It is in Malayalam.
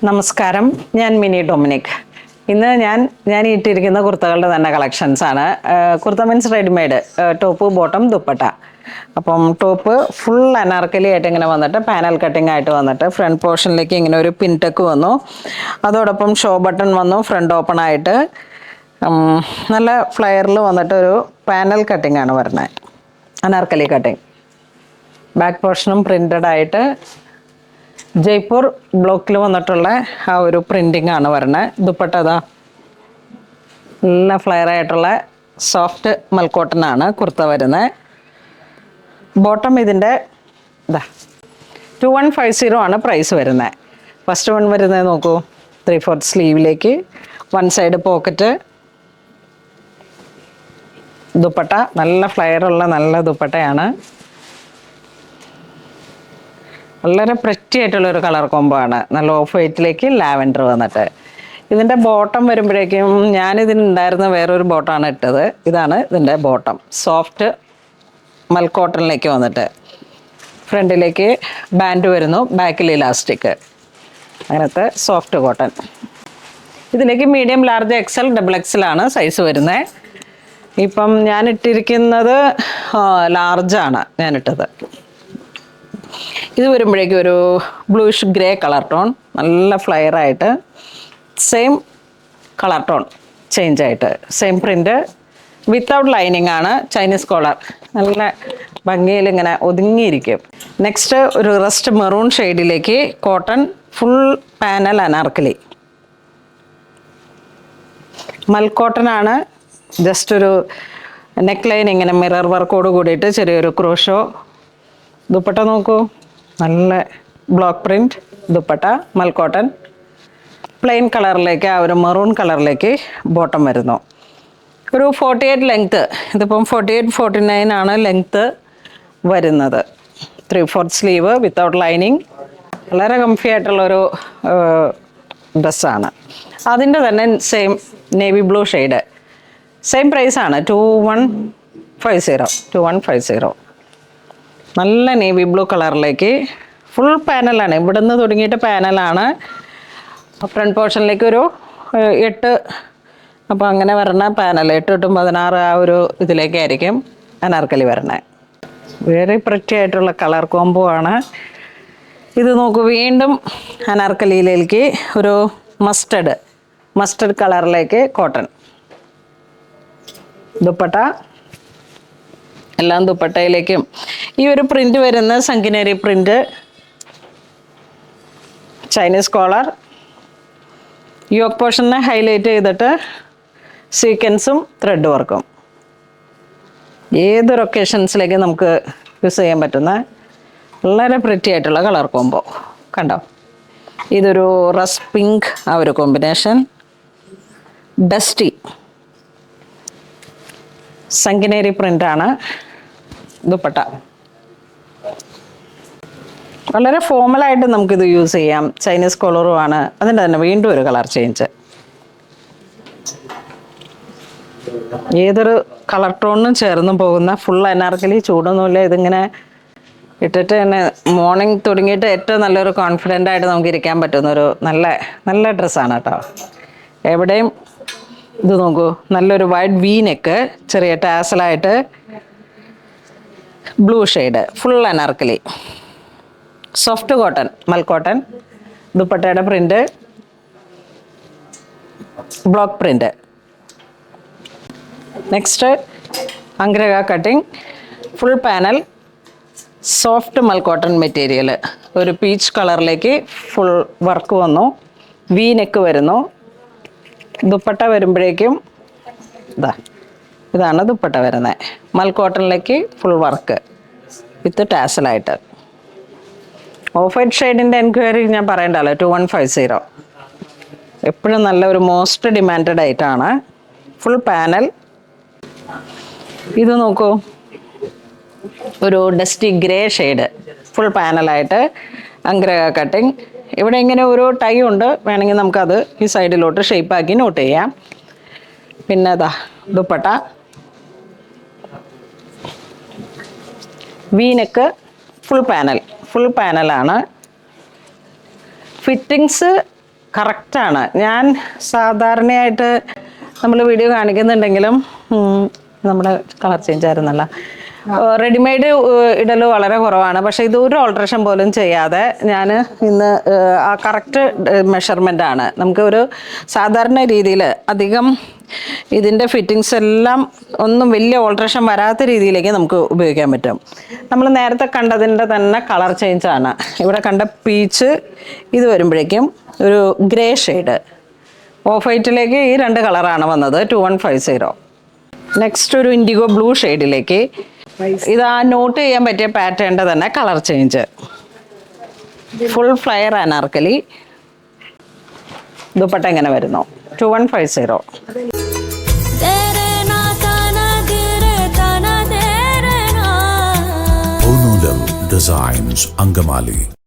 നമസ്കാരം, ഞാൻ മിനി ഡൊമിനിക്. ഇന്ന് ഞാൻ ഇട്ടിരിക്കുന്ന കുർത്തകളുടെ തന്നെ കളക്ഷൻസ് ആണ്. Kurta means readymade, top bottom dupatta. അപ്പം ടോപ്പ് ഫുൾ അനാർക്കലി ആയിട്ട് ഇങ്ങനെ വന്നിട്ട് പാനൽ കട്ടിംഗ് ആയിട്ട് വന്നിട്ട് ഫ്രണ്ട് പോർഷനിലേക്ക് ഇങ്ങനെ ഒരു പിൻടെക്ക് വന്നു. അതോടൊപ്പം ഷോ ബട്ടൺ വന്നു ഫ്രണ്ട് ഓപ്പൺ ആയിട്ട്. നല്ല ഫ്ലയറിൽ വന്നിട്ട് ഒരു പാനൽ കട്ടിംഗ് ആണ് വരുന്നത്, അനാർക്കലി കട്ടിംഗ്. ബാക്ക് പോർഷനും പ്രിന്റഡ് ആയിട്ട് ജയ്പൂർ ബ്ലോക്കിൽ വന്നിട്ടുള്ള ആ ഒരു പ്രിന്റിംഗ് ആണ് വരുന്നത്. ദുപ്പട്ട അതാ നല്ല ഫ്ലെയർ ആയിട്ടുള്ള സോഫ്റ്റ് മൽക്കോട്ടനാണ് കുർത്ത വരുന്നത്. ബോട്ടം ഇതിൻ്റെ ഇതാ 2150 ആണ് പ്രൈസ് വരുന്നത്. ഫസ്റ്റ് വൺ വരുന്നത് നോക്കൂ, 3/4 സ്ലീവിലേക്ക് വൺ സൈഡ് പോക്കറ്റ്. ദുപ്പട്ട നല്ല ഫ്ലെയറുള്ള നല്ല ദുപ്പട്ടയാണ്. വളരെ പ്രെറ്റി ആയിട്ടുള്ളൊരു കളർ കോംബോ ആണ്. നല്ല ഓഫ് വൈറ്റിലേക്ക് ലാവൻഡർ വന്നിട്ട്. ഇതിൻ്റെ ബോട്ടം വരുമ്പോഴേക്കും ഞാനിതിനുണ്ടായിരുന്ന വേറൊരു ബോട്ടമാണ് ഇട്ടത്. ഇതാണ് ഇതിൻ്റെ ബോട്ടം, സോഫ്റ്റ് മൽക്കോട്ടണിലേക്ക് വന്നിട്ട് ഫ്രണ്ടിലേക്ക് ബാൻഡ് വരുന്നു, ബാക്കിൽ ഇലാസ്റ്റിക്, അങ്ങനത്തെ സോഫ്റ്റ് കോട്ടൺ. ഇതിലേക്ക് medium, large, XL, double XL ആണ് സൈസ് വരുന്നത്. ഇപ്പം ഞാൻ ഇട്ടിരിക്കുന്നത് ലാർജാണ് ഞാനിട്ടത്. ഇത് വരുമ്പോഴേക്കും ഒരു ബ്ലൂഷ് ഗ്രേ കളർ ടോൺ, നല്ല ഫ്ലയർ ആയിട്ട് സെയിം കളർ ടോൺ ചേഞ്ച് ആയിട്ട് സെയിം പ്രിൻ്റ്, വിത്തൗട്ട് ലൈനിങ് ആണ്. ചൈനീസ് കോളർ നല്ല ഭംഗിയിൽ ഇങ്ങനെ ഒതുങ്ങിയിരിക്കും. നെക്സ്റ്റ് ഒരു റസ്റ്റ് മെറൂൺ ഷെയ്ഡിലേക്ക് കോട്ടൺ ഫുൾ പാനൽ അനാർക്കലി മൽക്കോട്ടൺ ആണ്. ജസ്റ്റ് ഒരു നെക്ക് ലൈൻ ഇങ്ങനെ മിറർ വർക്കോട് കൂടിയിട്ട് ചെറിയൊരു ക്രോഷോ. ദുപ്പട്ട നോക്കൂ, നല്ല ബ്ലോക്ക് പ്രിൻറ്റ് ദുപ്പട്ട, മൽക്കോട്ടൺ, പ്ലെയിൻ കളറിലേക്ക് ആ ഒരു മെറൂൺ കളറിലേക്ക് ബോട്ടം വരുന്നു. ഒരു 48 ലെങ്ത്ത്, ഇതിപ്പം 48-49 ആണ് ലെങ്ത്ത് വരുന്നത്. 3/4 സ്ലീവ് വിത്തൗട്ട് ലൈനിങ്, വളരെ കംഫി ആയിട്ടുള്ളൊരു ഡ്രസ്സാണ്. അതിൻ്റെ തന്നെ same navy blue shade, same പ്രൈസാണ് 2150. നല്ല നേവി ബ്ലൂ കളറിലേക്ക് ഫുൾ പാനലാണ്, ഇവിടുന്ന് തുടങ്ങിയിട്ട് പാനലാണ്. ഫ്രണ്ട് പോർഷനിലേക്ക് ഒരു 8, അപ്പോൾ അങ്ങനെ വരണ പാനൽ 8-16 ആ ഒരു ഇതിലേക്കായിരിക്കും അനാർക്കലി വരണേ. വെരി പ്രിറ്റി ആയിട്ടുള്ള കളർ കോംബോ ആണ് ഇത്. നോക്കൂ, വീണ്ടും അനാർക്കലിയിലേക്ക് ഒരു മസ്റ്റർഡ് കളറിലേക്ക് കോട്ടൺ ദുപ്പട്ട. എല്ലാം ദുപ്പട്ടയിലേക്കും ഈ ഒരു പ്രിന്റ് വരുന്ന Sanganeri print, Chinese collar, yoke പോർഷനെ ഹൈലൈറ്റ് ചെയ്തിട്ട് സീക്വൻസും ത്രെഡ് വർക്കും. ഏതൊരു ഒക്കേഷൻസിലേക്ക് നമുക്ക് യൂസ് ചെയ്യാൻ പറ്റുന്ന വളരെ പ്രിറ്റി ആയിട്ടുള്ള കളർ കോംബോ കണ്ടോ. ഇതൊരു റസ് പിങ്ക് ആ ഒരു കോമ്പിനേഷൻ, ഡസ്റ്റി സംഗിനേരി പ്രിൻ്റാണ് ദുപ്പട്ട. വളരെ ഫോമലായിട്ട് നമുക്കിത് യൂസ് ചെയ്യാം. ചൈനീസ് കോളറുമാണ്, അതിൻ്റെ തന്നെ വീണ്ടും ഒരു കളർ ചേഞ്ച്. ഏതൊരു കളർ ടോണിനും ചേർന്ന് പോകുന്ന ഫുൾ അനാർക്കലി, ചൂടൊന്നുമില്ല. ഇതിങ്ങനെ ഇട്ടിട്ട് തന്നെ മോർണിംഗ് തുടങ്ങിയിട്ട് ഏറ്റവും നല്ലൊരു കോൺഫിഡൻ്റ് ആയിട്ട് നമുക്ക് ഇരിക്കാൻ പറ്റുന്നൊരു നല്ല ഡ്രസ്സാണ് കേട്ടോ. എവിടെയും ഇത് നോക്കൂ, നല്ലൊരു വൈഡ് വി നെക്ക്, ചെറിയ ടാസലായിട്ട് blue shade, full Anarkali, soft cotton mul cotton. ദുപ്പട്ടയുടെ print block print. Next angrakha cutting, full panel, soft mul cotton material, ഒരു പീച്ച് കളറിലേക്ക് ഫുൾ വർക്ക് വന്നു, വി നെക്ക് വരുന്നു. ദുപ്പട്ട വരുമ്പോഴേക്കും ഇതാണ് ദുപ്പട്ട വരുന്നത്, മൽക്കോട്ടണിലേക്ക് ഫുൾ വർക്ക് വിത്ത് ടാസലായിട്ട്. ഓഫ് വൈറ്റ് ഷെയ്ഡിൻ്റെ എൻക്വയറി ഞാൻ പറയണ്ടല്ലോ, 2150 എപ്പോഴും നല്ല ഒരു മോസ്റ്റ് ഡിമാൻഡഡ് ആയിട്ടാണ്. Full panel. ഇത് നോക്കൂ, ഒരു ഡസ്റ്റി ഗ്രേ ഷെയ്ഡ്, ഫുൾ പാനലായിട്ട് അംഗ്രക കട്ടിങ്. ഇവിടെ ഇങ്ങനെ ഒരു ടൈ ഉണ്ട്, വേണമെങ്കിൽ നമുക്കത് ഈ സൈഡിലോട്ട് ഷേപ്പാക്കി നോട്ട് ചെയ്യാം. പിന്നെ അതാ ദുപ്പട്ട, വി നെക്ക്, ഫുൾ പാനലാണ്. ഫിറ്റിങ്സ് കറക്റ്റാണ്. ഞാൻ സാധാരണയായിട്ട് നമ്മൾ വീഡിയോ കാണിക്കുന്നുണ്ടെങ്കിലും നമ്മുടെ കളർ ചേഞ്ച് ആയിരുന്നല്ല, റെഡിമെയ്ഡ് ഇടൽ വളരെ കുറവാണ്. പക്ഷേ ഇത് ഒരു ഓൾട്രേഷൻ പോലും ചെയ്യാതെ ഞാൻ ഇന്ന് ആ കറക്റ്റ് മെഷർമെൻ്റ് ആണ്. നമുക്ക് ഒരു സാധാരണ രീതിയിൽ അധികം ഇതിൻ്റെ ഫിറ്റിങ്സ് എല്ലാം ഒന്നും വലിയ ഓൾട്രേഷൻ വരാത്ത രീതിയിലേക്ക് നമുക്ക് ഉപയോഗിക്കാൻ പറ്റും. നമ്മൾ നേരത്തെ കണ്ടതിൻ്റെ തന്നെ കളർ ചേഞ്ച് ആണ്. ഇവിടെ കണ്ട പീച്ച് ഇത് വരുമ്പോഴേക്കും ഒരു ഗ്രേ ഷെയ്ഡ്, ഓഫ് വൈറ്റിലേക്ക് ഈ 2 കളറാണ് വന്നത് 2150. നെക്സ്റ്റ് ഒരു ഇൻഡിഗോ ബ്ലൂ ഷെയ്ഡിലേക്ക്, ഇത് ആ നോട്ട് ചെയ്യാൻ പറ്റിയ പാറ്റേണിൻ്റെ തന്നെ colour change. Full flare Anarkali, dupatta എങ്ങനെ വരുന്നു 2150. Designs Angamali.